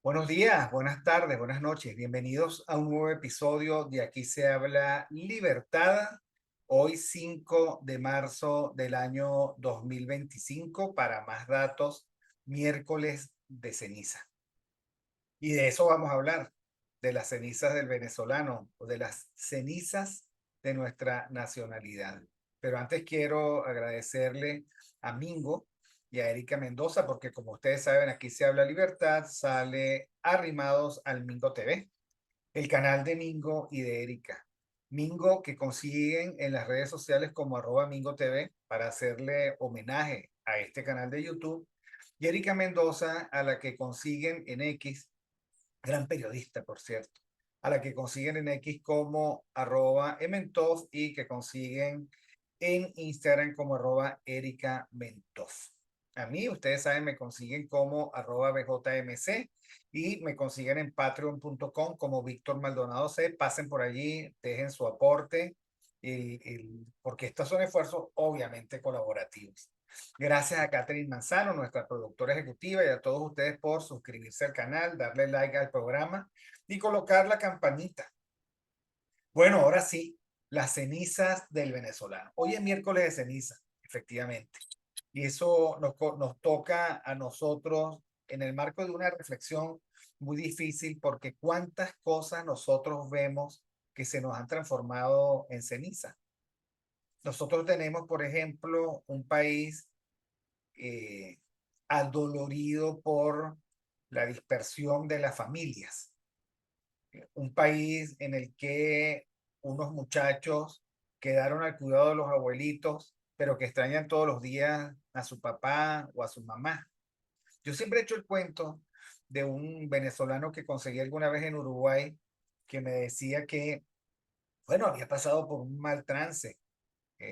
Buenos días, buenas tardes, buenas noches. Bienvenidos a un nuevo episodio de Aquí se habla libertad. Hoy 5 de marzo del año 2025 para más datos, miércoles de ceniza. Y de eso vamos a hablar, de las cenizas del venezolano o de las cenizas de nuestra nacionalidad. Pero antes quiero agradecerle a Mingo y a Erika Mendoza, porque como ustedes saben, aquí se habla libertad, sale arrimados al Mingo TV, el canal de Mingo y de Erika. Mingo que consiguen en las redes sociales como @Mingo TV para hacerle homenaje a este canal de YouTube. Y Erika Mendoza a la que consiguen en X, gran periodista, por cierto, a la que consiguen en X como @Ementov y que consiguen en Instagram como @Erika Mentov. A mí, ustedes saben, me consiguen como @BJMC y me consiguen en patreon.com como Víctor Maldonado C. Pasen por allí, dejen su aporte, porque estos son esfuerzos obviamente colaborativos. Gracias a Catherine Manzano, nuestra productora ejecutiva, y a todos ustedes por suscribirse al canal, darle like al programa y colocar la campanita. Bueno, ahora sí, las cenizas del venezolano. Hoy es miércoles de ceniza, efectivamente. Y eso nos toca a nosotros en el marco de una reflexión muy difícil, porque cuántas cosas nosotros vemos que se nos han transformado en ceniza. Nosotros tenemos, por ejemplo, un país eh, adolorido por la dispersión de las familias. Un país en el que unos muchachos quedaron al cuidado de los abuelitos, pero que extrañan todos los días a su papá o a su mamá. Yo siempre he hecho el cuento de un venezolano que conseguí alguna vez en Uruguay, que me decía que, bueno, había pasado por un mal trance.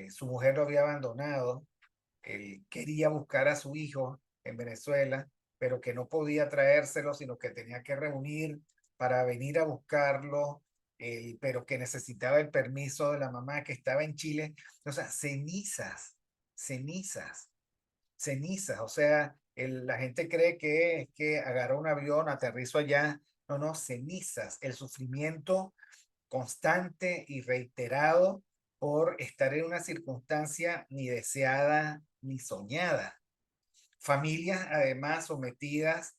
Su mujer lo había abandonado. Él quería buscar a su hijo en Venezuela, pero que no podía traérselo, sino que tenía que reunir para venir a buscarlo, pero que necesitaba el permiso de la mamá que estaba en Chile. O sea, cenizas, cenizas. O sea, la gente cree que agarró un avión, aterrizó allá. No, no, cenizas. El sufrimiento constante y reiterado por estar en una circunstancia ni deseada ni soñada. Familias además sometidas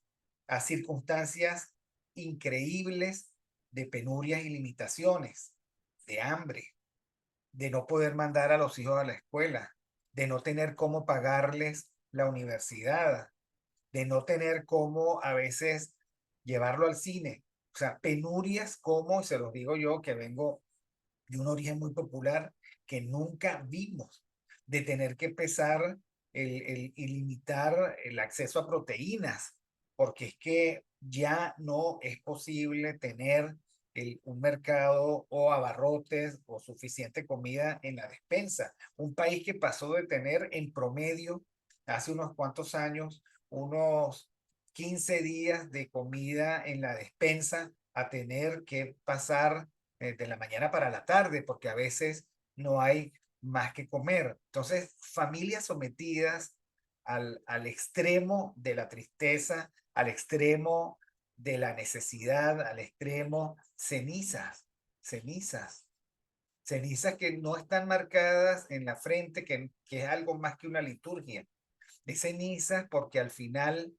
a circunstancias increíbles de penurias y limitaciones, de hambre, de no poder mandar a los hijos a la escuela, de no tener cómo pagarles la universidad, de no tener cómo a veces llevarlo al cine. O sea, penurias como, y se los digo yo, que vengo de un origen muy popular, que nunca vimos, de tener que pesar y limitar el acceso a proteínas, porque es que ya no es posible tener un mercado o abarrotes o suficiente comida en la despensa. Un país que pasó de tener en promedio hace unos cuantos años unos 15 días de comida en la despensa a tener que pasar de la mañana para la tarde, porque a veces no hay más que comer. Entonces, familias sometidas al extremo de la tristeza, al extremo de la necesidad, al extremo, cenizas, cenizas que no están marcadas en la frente, que es algo más que una liturgia. De cenizas porque al final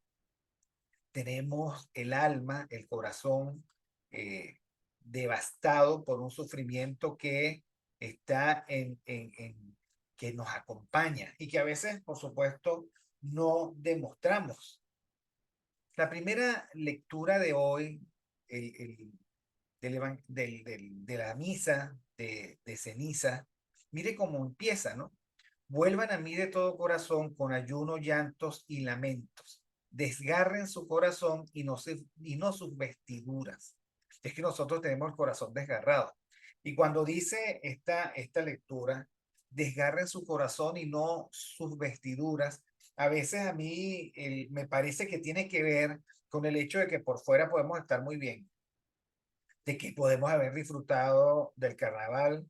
tenemos el alma, el corazón eh, devastado por un sufrimiento que está que nos acompaña y que a veces, por supuesto, no demostramos. La primera lectura de hoy, el, de la misa de ceniza, mire cómo empieza, ¿no? Vuelvan a mí de todo corazón con ayuno, llantos y lamentos. Desgarren su corazón y no sus vestiduras. Es que nosotros tenemos el corazón desgarrado. Y cuando dice esta lectura, desgarren su corazón y no sus vestiduras, a veces a mí me parece que tiene que ver con el hecho de que por fuera podemos estar muy bien, de que podemos haber disfrutado del carnaval,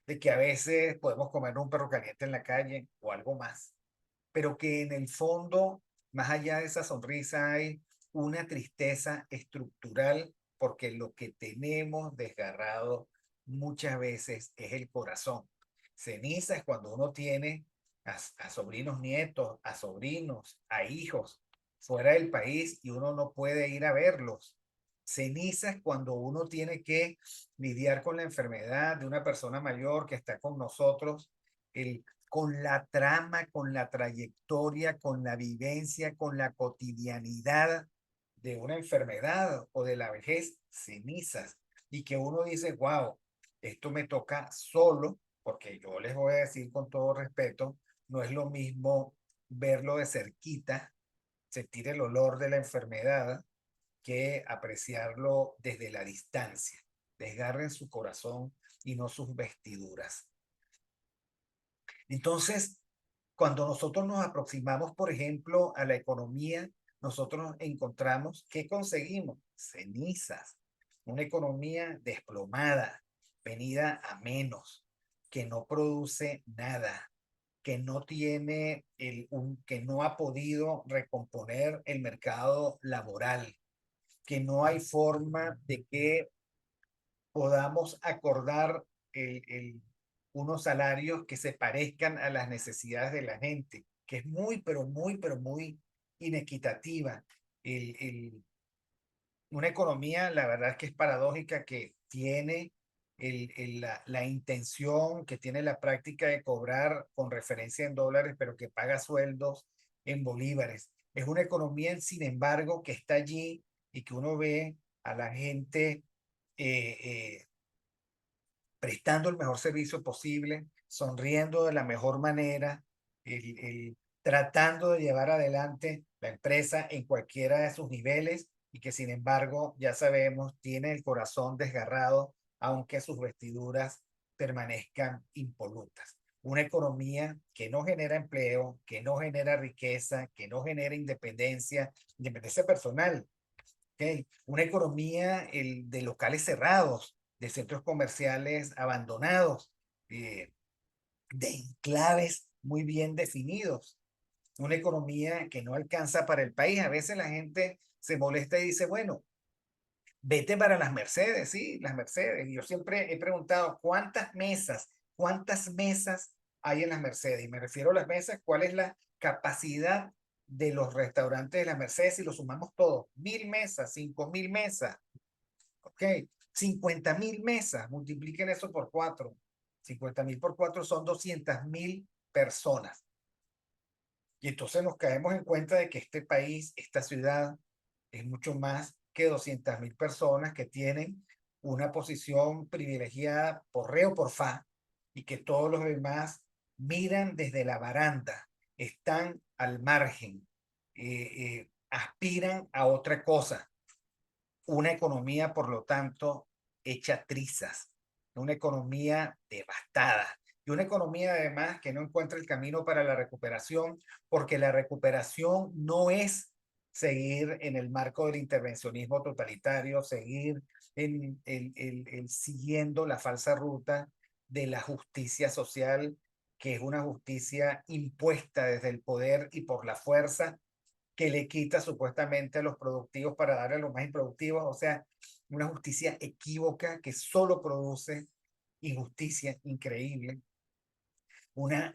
de que a veces podemos comer un perro caliente en la calle o algo más, pero que en el fondo, más allá de esa sonrisa, hay una tristeza estructural porque lo que tenemos desgarrado muchas veces es el corazón. Ceniza es cuando uno tiene a sobrinos nietos, a sobrinos, a hijos fuera del país y uno no puede ir a verlos. Ceniza es cuando uno tiene que lidiar con la enfermedad de una persona mayor que está con nosotros, con la trama, con la trayectoria, con la vivencia, con la cotidianidad de una enfermedad o de la vejez, cenizas. Y que uno dice, wow, esto me toca solo, porque yo les voy a decir con todo respeto, no es lo mismo verlo de cerquita, sentir el olor de la enfermedad, que apreciarlo desde la distancia. Desgarren su corazón y no sus vestiduras. Entonces, cuando nosotros nos aproximamos, por ejemplo, a la economía, nosotros encontramos, ¿qué conseguimos? Cenizas, una economía desplomada, venida a menos, que no produce nada, que no tiene que no ha podido recomponer el mercado laboral, que no hay forma de que podamos acordar unos salarios que se parezcan a las necesidades de la gente, que es muy, pero muy inequitativa. El, el, una economía, la verdad es que es paradójica, que tiene la intención, que tiene la práctica de cobrar con referencia en dólares, pero que paga sueldos en bolívares. Es una economía, sin embargo, que está allí y que uno ve a la gente eh, eh, prestando el mejor servicio posible, sonriendo de la mejor manera, tratando de llevar adelante la empresa en cualquiera de sus niveles y que sin embargo, ya sabemos, tiene el corazón desgarrado, aunque sus vestiduras permanezcan impolutas. Una economía que no genera empleo, que no genera riqueza, que no genera independencia, independencia personal. ¿Okay? Una economía de locales cerrados, de centros comerciales abandonados, eh, de enclaves muy bien definidos. Una economía que no alcanza para el país. A veces la gente se molesta y dice, bueno, vete para las Mercedes, sí, las Mercedes. Y yo siempre he preguntado, cuántas mesas hay en las Mercedes? Y me refiero a las mesas, ¿cuál es la capacidad de los restaurantes de las Mercedes si lo sumamos todo? 1.000 mesas, 5.000 mesas, ok, 50.000 mesas, multipliquen eso por 4. 50.000 por 4 son 200.000 personas. Y entonces nos caemos en cuenta de que este país, esta ciudad, es mucho más que 200.000 personas que tienen una posición privilegiada por re o por fa, y que todos los demás miran desde la baranda, están al margen, aspiran a otra cosa. Una economía, por lo tanto, hecha trizas, una economía devastada y una economía además que no encuentra el camino para la recuperación, porque la recuperación no es seguir en el marco del intervencionismo totalitario, seguir siguiendo la falsa ruta de la justicia social, que es una justicia impuesta desde el poder y por la fuerza, que le quita supuestamente a los productivos para darle a los más improductivos. O sea, una justicia equívoca que solo produce injusticia increíble. Una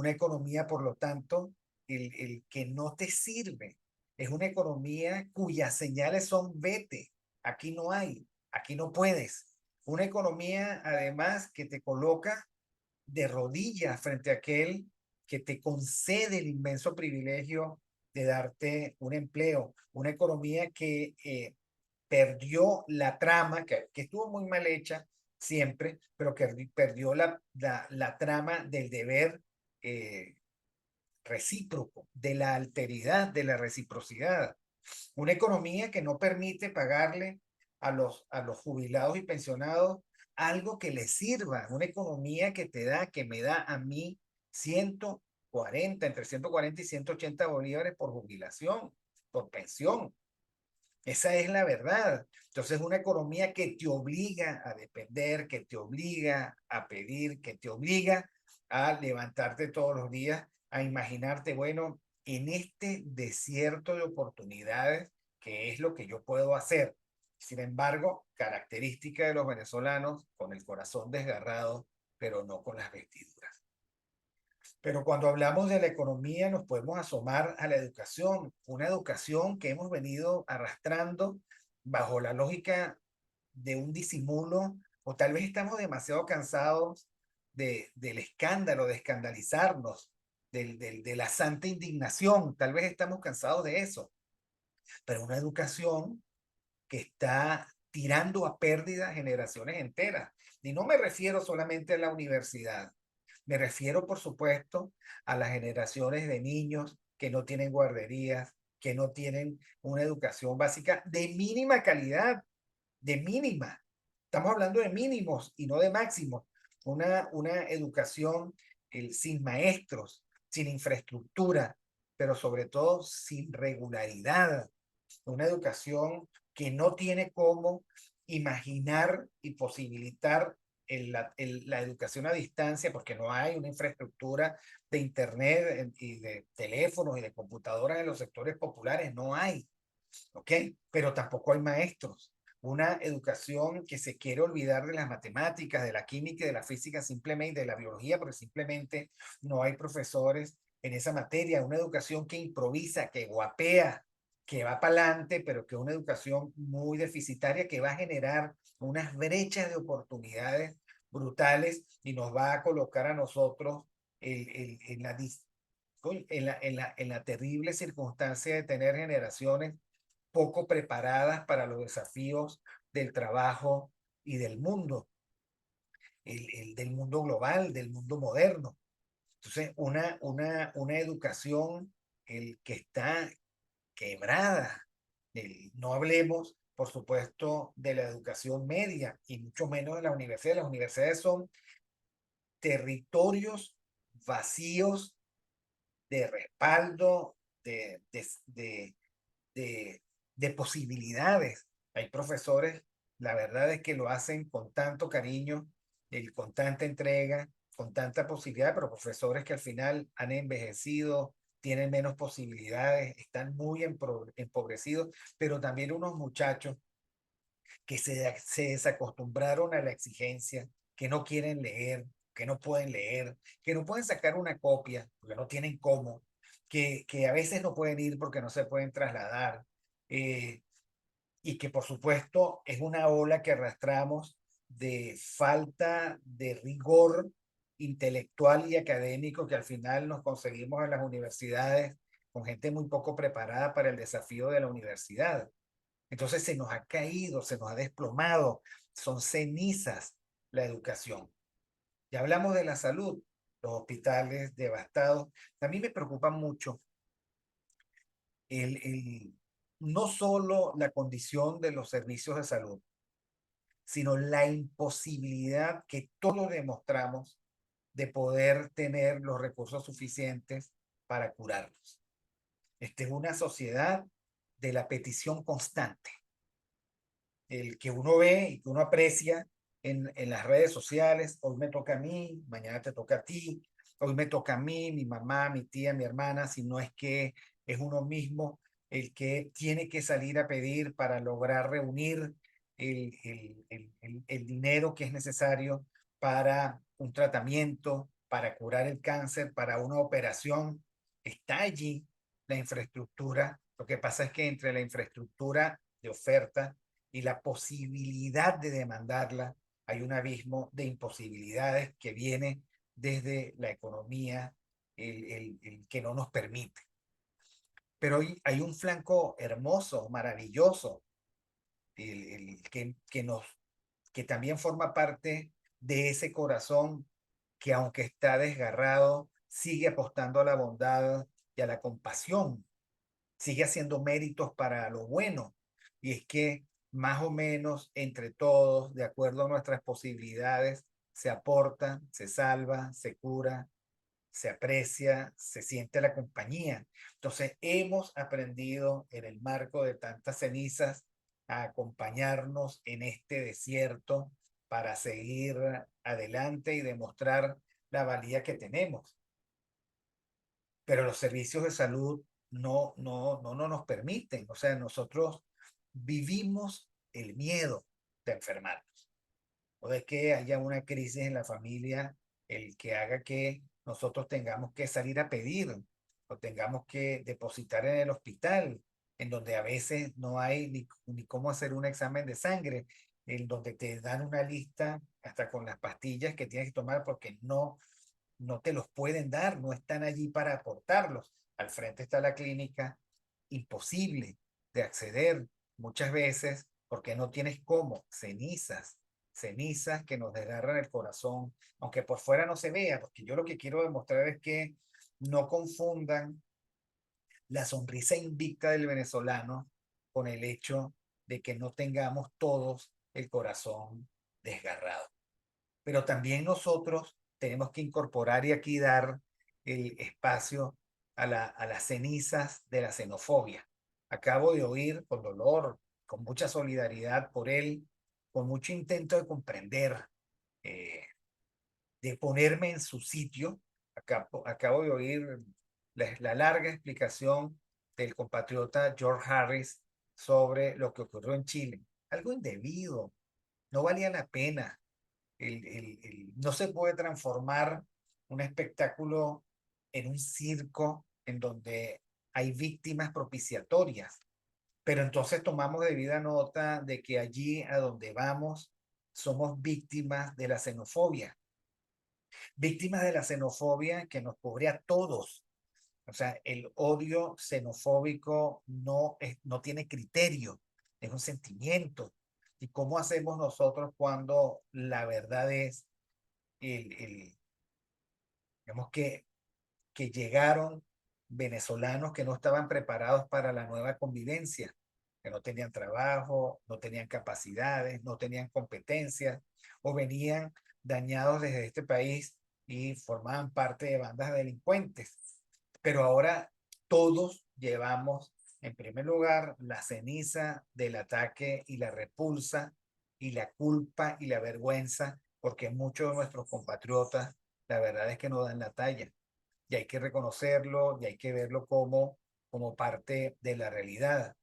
economía, por lo tanto, el que no te sirve. Es una economía cuyas señales son vete, aquí no hay, aquí no puedes. Una economía, además, que te coloca de rodillas frente a aquel que te concede el inmenso privilegio de darte un empleo, una economía que perdió la trama, que estuvo muy mal hecha siempre, pero que perdió la trama del deber eh, recíproco, de la alteridad, de la reciprocidad. Una economía que no permite pagarle a los jubilados y pensionados algo que les sirva. Una economía que que me da a mí 140, entre 140 y 180 bolívares por jubilación, por pensión. Esa es la verdad. Entonces, una economía que te obliga a depender, que te obliga a pedir, que te obliga a levantarte todos los días, a imaginarte, bueno, en este desierto de oportunidades que es lo que yo puedo hacer. Sin embargo, característica de los venezolanos, con el corazón desgarrado, pero no con las vestiduras. Pero cuando hablamos de la economía, nos podemos asomar a la educación, una educación que hemos venido arrastrando bajo la lógica de un disimulo, o tal vez estamos demasiado cansados del escándalo, de escandalizarnos, de la santa indignación, tal vez estamos cansados de eso, pero una educación que está tirando a pérdida generaciones enteras. Y no me refiero solamente a la universidad, me refiero, por supuesto, a las generaciones de niños que no tienen guarderías, que no tienen una educación básica de mínima calidad, de mínima. Estamos hablando de mínimos y no de máximos. Una educación sin maestros, sin infraestructura, pero sobre todo sin regularidad. Una educación que no tiene cómo imaginar y posibilitar la educación a distancia porque no hay una infraestructura de internet y de teléfonos y de computadoras en los sectores populares, no hay, ¿ok? Pero tampoco hay maestros. Una educación que se quiere olvidar de las matemáticas, de la química y de la física simplemente, de la biología, porque simplemente no hay profesores en esa materia. Una educación que improvisa, que guapea, que va para adelante, pero que es una educación muy deficitaria que va a generar unas brechas de oportunidades brutales y nos va a colocar a nosotros en la terrible circunstancia de tener generaciones poco preparadas para los desafíos del trabajo y del mundo, del mundo global, del mundo moderno. Entonces, una educación que está quebrada. No hablemos, por supuesto, de la educación media y mucho menos de las universidades. Las universidades son territorios vacíos de respaldo, de, de posibilidades. Hay profesores, la verdad es que lo hacen con tanto cariño, con tanta entrega, con tanta posibilidad, pero profesores que al final han envejecido, tienen menos posibilidades, están muy empobrecidos, pero también unos muchachos que se desacostumbraron a la exigencia, que no quieren leer, que no pueden leer, que no pueden sacar una copia porque no tienen cómo, que a veces no pueden ir porque no se pueden trasladar, eh, y que por supuesto es una ola que arrastramos de falta de rigor intelectual y académico que al final nos conseguimos en las universidades con gente muy poco preparada para el desafío de la universidad. Entonces se nos ha caído, se nos ha desplomado, son cenizas la educación. Ya hablamos de la salud, los hospitales devastados. A mí me preocupa mucho no solo la condición de los servicios de salud, sino la imposibilidad que todos demostramos de poder tener los recursos suficientes para curarlos. Esta es una sociedad de la petición constante, el que uno ve y que uno aprecia en las redes sociales. Hoy me toca a mí, mañana te toca a ti, hoy me toca a mí, mi mamá, mi tía, mi hermana, si no es que es uno mismo el que tiene que salir a pedir para lograr reunir el dinero que es necesario para un tratamiento, para curar el cáncer, para una operación. Está allí la infraestructura. Lo que pasa es que entre la infraestructura de oferta y la posibilidad de demandarla, hay un abismo de imposibilidades que viene desde la economía, el que no nos permite. Pero hay un flanco hermoso, maravilloso, que también forma parte de ese corazón que aunque está desgarrado, sigue apostando a la bondad y a la compasión, sigue haciendo méritos para lo bueno. Y es que más o menos entre todos, de acuerdo a nuestras posibilidades, se aporta, se salva, se cura, se aprecia, se siente la compañía. Entonces, hemos aprendido en el marco de tantas cenizas a acompañarnos en este desierto para seguir adelante y demostrar la valía que tenemos. Pero los servicios de salud no nos permiten. O sea, nosotros vivimos el miedo de enfermarnos o de que haya una crisis en la familia, el que haga que nosotros tengamos que salir a pedir o tengamos que depositar en el hospital, en donde a veces no hay ni cómo hacer un examen de sangre, en donde te dan una lista hasta con las pastillas que tienes que tomar porque no te los pueden dar, no están allí para aportarlos. Al frente está la clínica, imposible de acceder muchas veces porque no tienes cómo, cenizas que nos desgarran el corazón, aunque por fuera no se vea, porque yo lo que quiero demostrar es que no confundan la sonrisa invicta del venezolano con el hecho de que no tengamos todos el corazón desgarrado. Pero también nosotros tenemos que incorporar y aquí dar el espacio a las cenizas de la xenofobia. Acabo de oír con dolor, con mucha solidaridad por él, con mucho intento de comprender, eh, de ponerme en su sitio. Acabo de oír la larga explicación del compatriota George Harris sobre lo que ocurrió en Chile. Algo indebido, no valía la pena. No se puede transformar un espectáculo en un circo en donde hay víctimas propiciatorias, pero entonces tomamos debida nota de que allí a donde vamos somos víctimas de la xenofobia que nos cubre a todos. O sea, el odio xenofóbico no tiene criterio, es un sentimiento. ¿Y cómo hacemos nosotros cuando la verdad es el, digamos que llegaron venezolanos que no estaban preparados para la nueva convivencia, que no tenían trabajo, no tenían capacidades, no tenían competencias, o venían dañados desde este país y formaban parte de bandas delincuentes? Pero ahora todos llevamos, en primer lugar, la ceniza del ataque y la repulsa y la culpa y la vergüenza, porque muchos de nuestros compatriotas, la verdad es que no dan la talla y hay que reconocerlo y hay que verlo como parte de la realidad.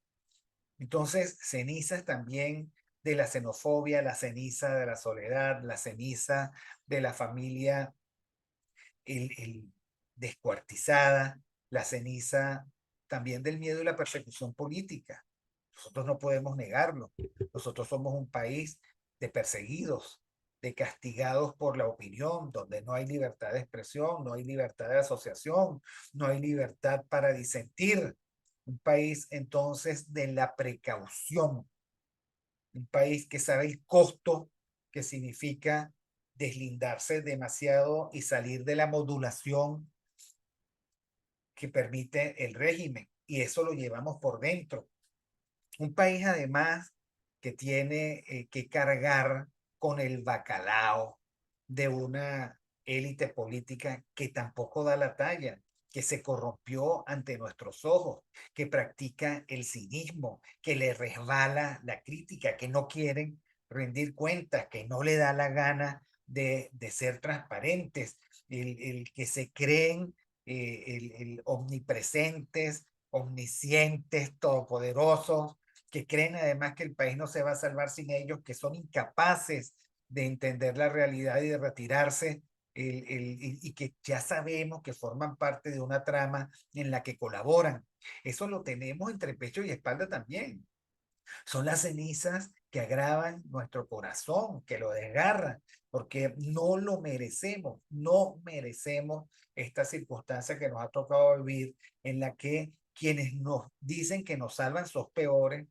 Entonces, cenizas también de la xenofobia, la ceniza de la soledad, la ceniza de la familia el descuartizada, la ceniza también del miedo y la persecución política. Nosotros no podemos negarlo. Nosotros somos un país de perseguidos, de castigados por la opinión, donde no hay libertad de expresión, no hay libertad de asociación, no hay libertad para disentir. Un país entonces de la precaución, un país que sabe el costo que significa deslindarse demasiado y salir de la modulación que permite el régimen. Y eso lo llevamos por dentro. Un país además que tiene que cargar con el bacalao de una élite política que tampoco da la talla, que se corrompió ante nuestros ojos, que practica el cinismo, que le resbala la crítica, que no quieren rendir cuentas, que no le da la gana de ser transparentes, el que se creen el omnipresentes, omniscientes, todopoderosos, que creen además que el país no se va a salvar sin ellos, que son incapaces de entender la realidad y de retirarse, y que ya sabemos que forman parte de una trama en la que colaboran. Eso lo tenemos entre pecho y espalda también. Son las cenizas que agravan nuestro corazón, que lo desgarran, porque no lo merecemos, no merecemos esta circunstancia que nos ha tocado vivir, en la que quienes nos dicen que nos salvan son peores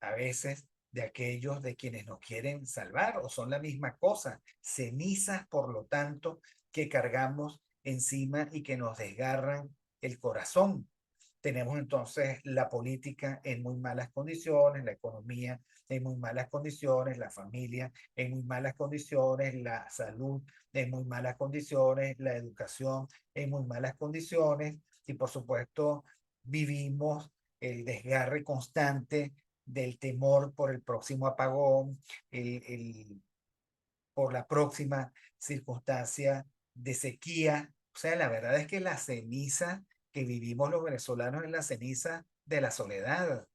a veces de aquellos de quienes nos quieren salvar, o son la misma cosa, cenizas, por lo tanto, que cargamos encima y que nos desgarran el corazón. Tenemos entonces la política en muy malas condiciones, la economía en muy malas condiciones, la familia en muy malas condiciones, la salud en muy malas condiciones, la educación en muy malas condiciones y por supuesto vivimos el desgarre constante del temor por el próximo apagón, por la próxima circunstancia de sequía. O sea, la verdad es que la ceniza que vivimos los venezolanos en la ceniza de la soledad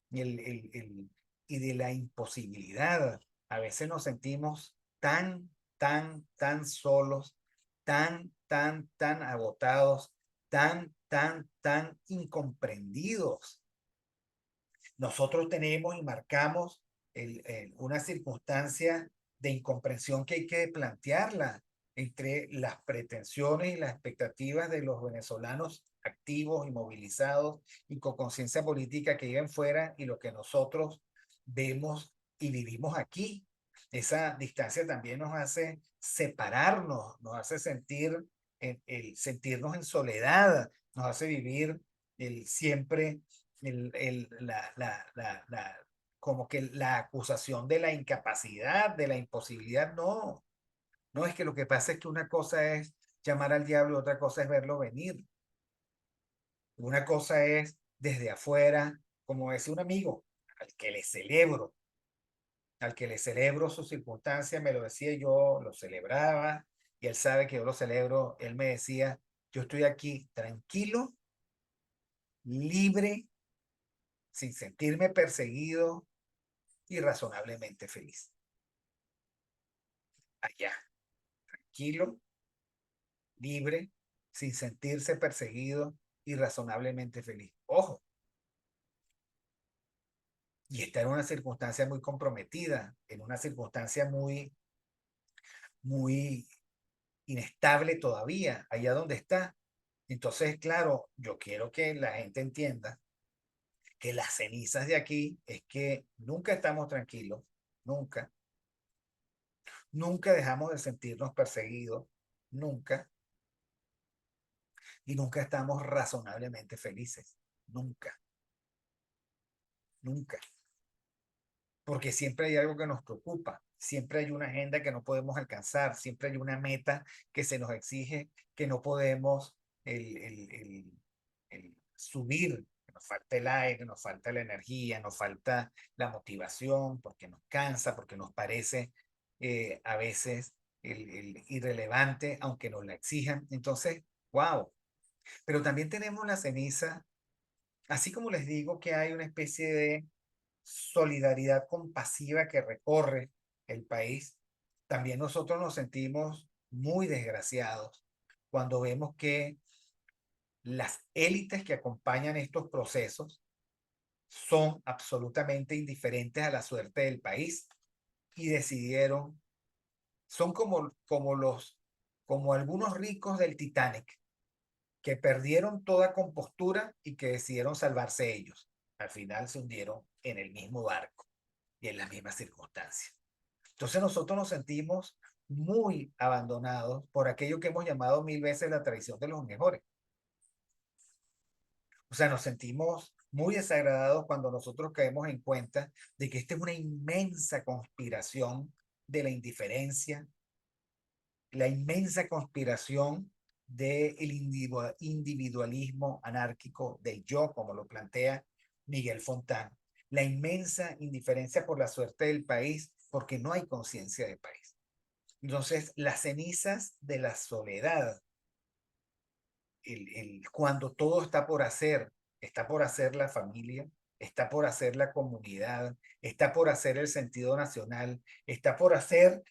y, y de la imposibilidad. A veces nos sentimos tan solos, tan agotados, tan incomprendidos. Nosotros tenemos y marcamos una circunstancia de incomprensión que hay que plantearla entre las pretensiones y las expectativas de los venezolanos activos y movilizados y con conciencia política que viven fuera y lo que nosotros vemos y vivimos aquí. Esa distancia también nos hace separarnos, nos hace sentir sentirnos en soledad, nos hace vivir siempre como que la acusación de la incapacidad, de la imposibilidad. No, no, es que lo que pasa es que una cosa es llamar al diablo, otra cosa es verlo venir. Una cosa es desde afuera, como decía un amigo, al que le celebro, al que le celebro su circunstancia, me lo decía, yo lo celebraba y él sabe que yo lo celebro. Él me decía, yo estoy aquí tranquilo, libre, sin sentirme perseguido y razonablemente feliz. Allá, tranquilo, libre, sin sentirse perseguido y razonablemente feliz. Ojo, y está en una circunstancia muy comprometida, en una circunstancia muy inestable todavía, allá donde está. Entonces, claro, yo quiero que la gente entienda que las cenizas de aquí es que nunca estamos tranquilos, nunca, nunca dejamos de sentirnos perseguidos, nunca, y nunca estamos razonablemente felices, nunca, nunca, porque siempre hay algo que nos preocupa, siempre hay una agenda que no podemos alcanzar, siempre hay una meta que se nos exige que no podemos subir, que nos falta el aire, nos falta la energía, nos falta la motivación, porque nos cansa, porque nos parece a veces irrelevante, aunque nos la exijan. Entonces, wow. Pero también tenemos la ceniza, así como les digo que hay una especie de solidaridad compasiva que recorre el país, también nosotros nos sentimos muy desgraciados cuando vemos que las élites que acompañan estos procesos son absolutamente indiferentes a la suerte del país y decidieron, son como algunos ricos del Titanic, que perdieron toda compostura y que decidieron salvarse ellos. Al final se hundieron en el mismo barco y en las mismas circunstancias. Entonces nosotros nos sentimos muy abandonados por aquello que hemos llamado mil veces la traición de los mejores. O sea, nos sentimos muy desagradados cuando nosotros caemos en cuenta de que esta es una inmensa conspiración de la indiferencia, la inmensa conspiración del individualismo anárquico del yo, como lo plantea Miguel Fontán, la inmensa indiferencia por la suerte del país, porque no hay conciencia de país. Entonces, las cenizas de la soledad, cuando todo está por hacer la familia, está por hacer la comunidad, está por hacer el sentido nacional, está por hacer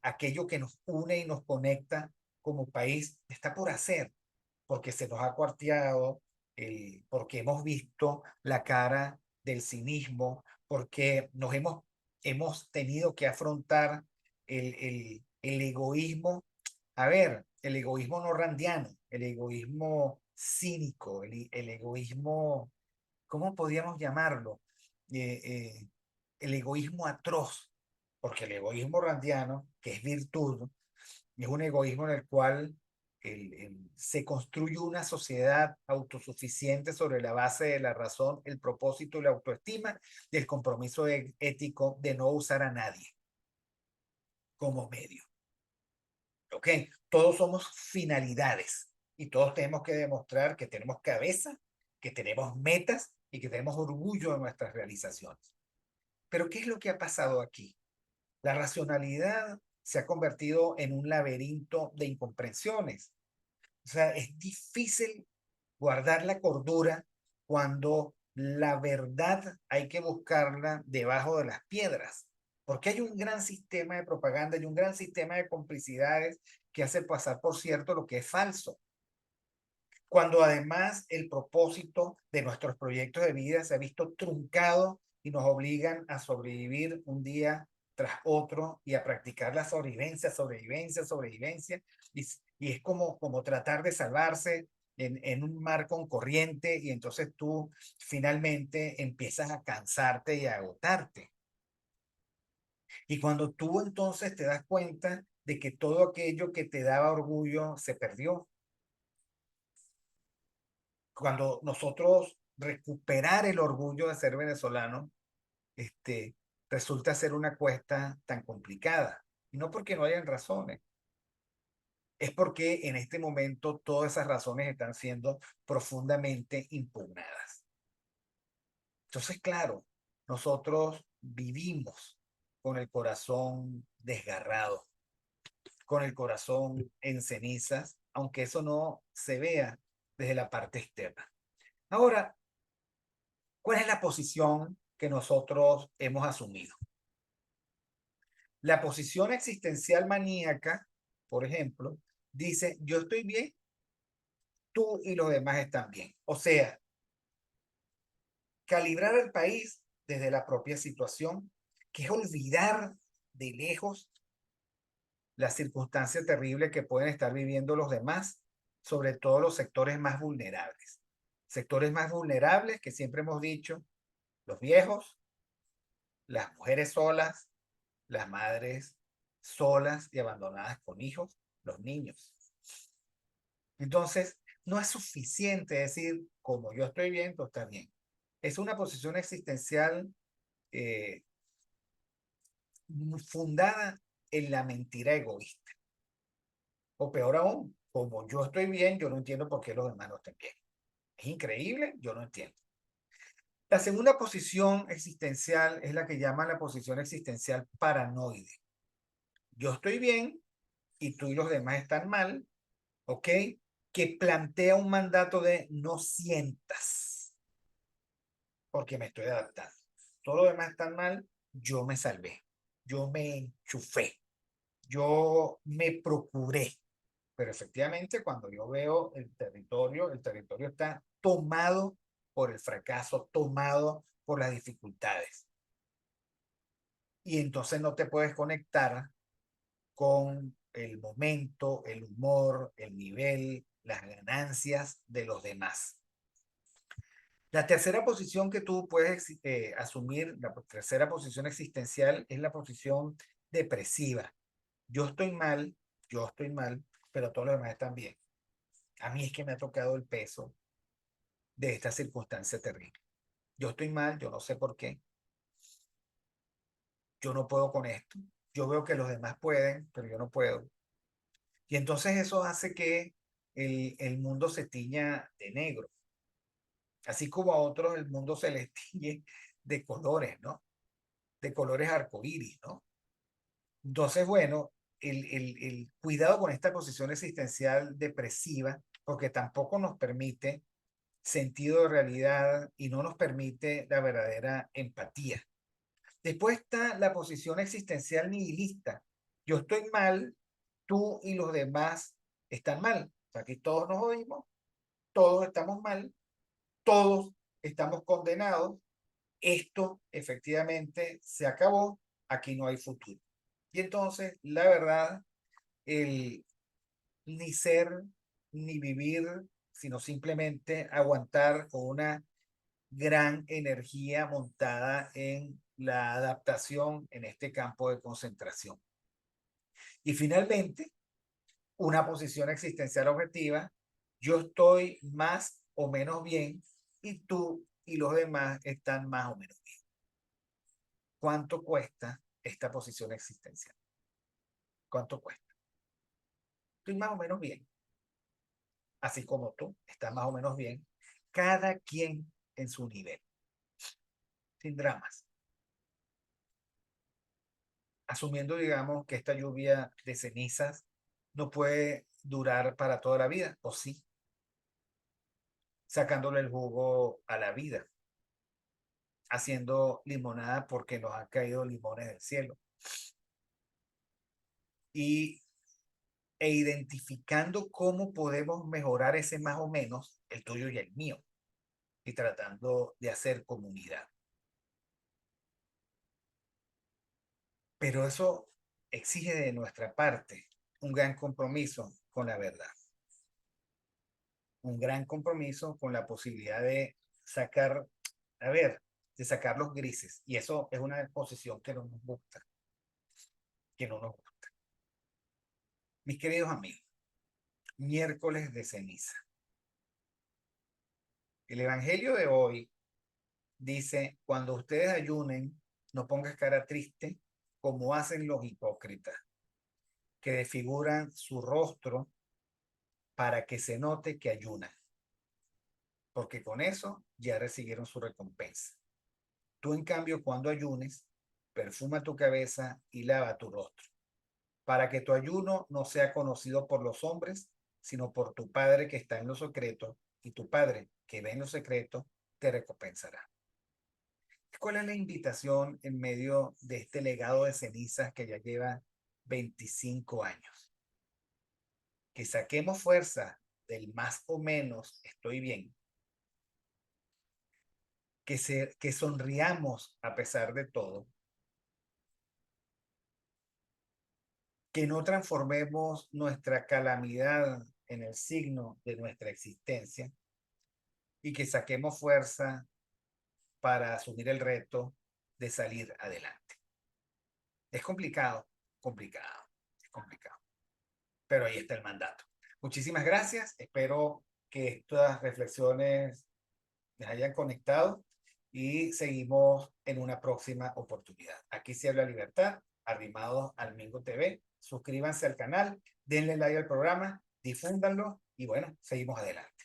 aquello que nos une y nos conecta como país, está por hacer, porque se nos ha cuarteado, porque hemos visto la cara del cinismo, porque hemos tenido que afrontar el egoísmo. A ver, el egoísmo no randiano, el egoísmo cínico, el egoísmo, ¿cómo podríamos llamarlo? Eh, eh, el egoísmo atroz, porque el egoísmo randiano, que es virtud, es un egoísmo en el cual se construye una sociedad autosuficiente sobre la base de la razón, el propósito y la autoestima y el compromiso ético de no usar a nadie como medio. ¿Ok? Todos somos finalidades y todos tenemos que demostrar que tenemos cabeza, que tenemos metas y que tenemos orgullo de nuestras realizaciones. Pero ¿qué es lo que ha pasado aquí? La racionalidad se ha convertido en un laberinto de incomprensiones. O sea, es difícil guardar la cordura cuando la verdad hay que buscarla debajo de las piedras. Porque hay un gran sistema de propaganda y un gran sistema de complicidades que hace pasar por cierto lo que es falso. Cuando además el propósito de nuestros proyectos de vida se ha visto truncado y nos obligan a sobrevivir un día tras otro y a practicar la sobrevivencia, sobrevivencia, sobrevivencia. Y es como tratar de salvarse en un mar con corriente y entonces tú finalmente empiezas a cansarte y a agotarte. Y cuando tú entonces te das cuenta de que todo aquello que te daba orgullo se perdió, cuando nosotros recuperar el orgullo de ser venezolano, este, resulta ser una cuesta tan complicada. Y no porque no hayan razones, es porque en este momento todas esas razones están siendo profundamente impugnadas. Entonces, claro, nosotros vivimos con el corazón desgarrado, con el corazón en cenizas, aunque eso no se vea desde la parte externa. Ahora, ¿cuál es la posición que nosotros hemos asumido? La posición existencial maníaca, por ejemplo, dice, yo estoy bien, tú y los demás están bien. O sea, calibrar al país desde la propia situación, que es olvidar de lejos la circunstancia terrible que pueden estar viviendo los demás, sobre todo los sectores más vulnerables. Sectores más vulnerables que siempre hemos dicho, los viejos, las mujeres solas, las madres solas y abandonadas con hijos, los niños. Entonces, no es suficiente decir, como yo estoy bien, tú estás bien. Es una posición existencial eh, fundada en la mentira egoísta. O peor aún, como yo estoy bien, yo no entiendo por qué los demás no están bien. Es increíble, yo no entiendo. La segunda posición existencial es la que llaman la posición existencial paranoide. Yo estoy bien y tú y los demás están mal, ¿ok? Que plantea un mandato de no sientas, porque me estoy adaptando. Todo lo demás está mal, yo me salvé, yo me enchufé, yo me procuré. Pero efectivamente, cuando yo veo el territorio está tomado por el fracaso, tomado por las dificultades. Y entonces no te puedes conectar con el momento, el humor, el nivel, las ganancias de los demás. La tercera posición que tú puedes asumir, la tercera posición existencial, es la posición depresiva. Yo estoy mal, yo estoy mal, pero todos los demás están bien. A mí es que me ha tocado el peso de esta circunstancia terrible. Yo estoy mal, yo no sé por qué, yo no puedo con esto. Yo veo que los demás pueden, pero yo no puedo. Y entonces eso hace que el mundo se tiña de negro. Así como a otros el mundo se les tiñe de colores, ¿no? De colores arcoíris, ¿no? Entonces, bueno, el cuidado con esta posición existencial depresiva, porque tampoco nos permite sentido de realidad y no nos permite la verdadera empatía. Después está la posición existencial nihilista. Yo estoy mal, tú y los demás están mal. O sea, aquí todos nos oímos, todos estamos mal, todos estamos condenados. Esto efectivamente se acabó, aquí no hay futuro. Y entonces, la verdad, el ni ser ni vivir, sino simplemente aguantar con una gran energía montada en la adaptación en este campo de concentración. Y finalmente, una posición existencial objetiva, yo estoy más o menos bien y tú y los demás están más o menos bien. ¿Cuánto cuesta esta posición existencial? ¿Cuánto cuesta? Estoy más o menos bien, así como tú estás más o menos bien, cada quien en su nivel, sin dramas, asumiendo, digamos, que esta lluvia de cenizas no puede durar para toda la vida, ¿o sí? sacándole el jugo a la vida, haciendo limonada porque nos han caído limones del cielo y, e identificando cómo podemos mejorar ese más o menos, el tuyo y el mío, y tratando de hacer comunidad. Pero eso exige de nuestra parte un gran compromiso con la verdad, un gran compromiso con la posibilidad de sacar, a ver, de sacar los grises. Y eso es una posición que no nos gusta, que no nos gusta. Mis queridos amigos, miércoles de ceniza. El Evangelio de hoy dice, cuando ustedes ayunen, no pongas cara triste como hacen los hipócritas, que desfiguran su rostro para que se note que ayunan, porque con eso ya recibieron su recompensa. Tú, en cambio, cuando ayunes, perfuma tu cabeza y lava tu rostro, para que tu ayuno no sea conocido por los hombres, sino por tu Padre que está en lo secreto, y tu Padre que ve en lo secreto te recompensará. ¿Cuál es la invitación en medio de este legado de cenizas que ya lleva 25 años? Que saquemos fuerza del más o menos estoy bien, que sonriamos a pesar de todo, que no transformemos nuestra calamidad en el signo de nuestra existencia y que saquemos fuerza para asumir el reto de salir adelante. Es complicado, complicado, es complicado, pero ahí está el mandato. Muchísimas gracias, espero que estas reflexiones les hayan conectado y seguimos en una próxima oportunidad. Aquí se habla libertad, arrimados al Mingo TV. Suscríbanse al canal, denle like al programa, difúndanlo y bueno, seguimos adelante.